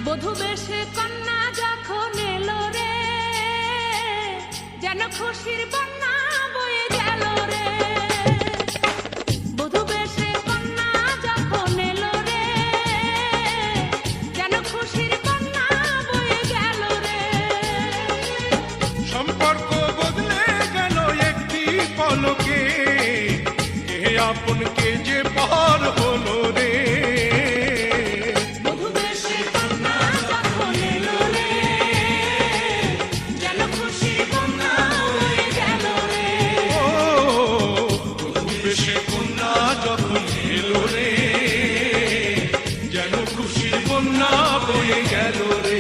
বধূ বেশে কন্যা যখন এলো রে, যেন খুশির বন্যা বয়ে গেল রে। বধূ বেশে কন্যা যখন এলো রে, যেন খুশির বন্যা বয়ে গেল রে। সম্পর্ক বদলে গেল একটি পলকে, কে আপন কে যে পর হলো রে। যখন এলো রে, যেন খুশির বন্যা বয়ে গেল রে।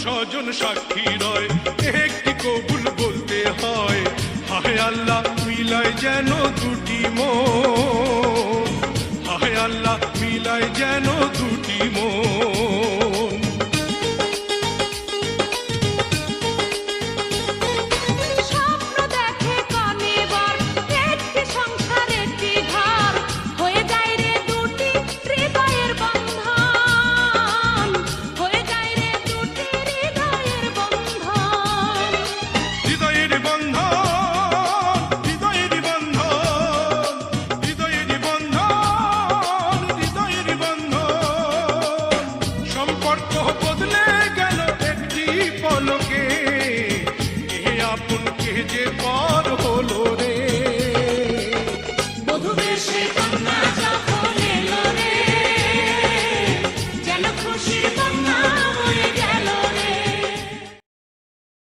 স্বজন সাক্ষী রয়, একটি কবুল বলতে হয়। হায় আল্লাহ মিলায় যেন দুটি মন, হায় আল্লাহ মিলায় যেন দুটি মন। স্বপ্ন দেখে কনে বর, একটি সংসার একটি ঘর, হয়ে যায় রে দুটি হৃদয়ের বন্ধন, হয়ে যায় রে দুটি হৃদয়ের বন্ধন। হৃদয়ের বন্ধন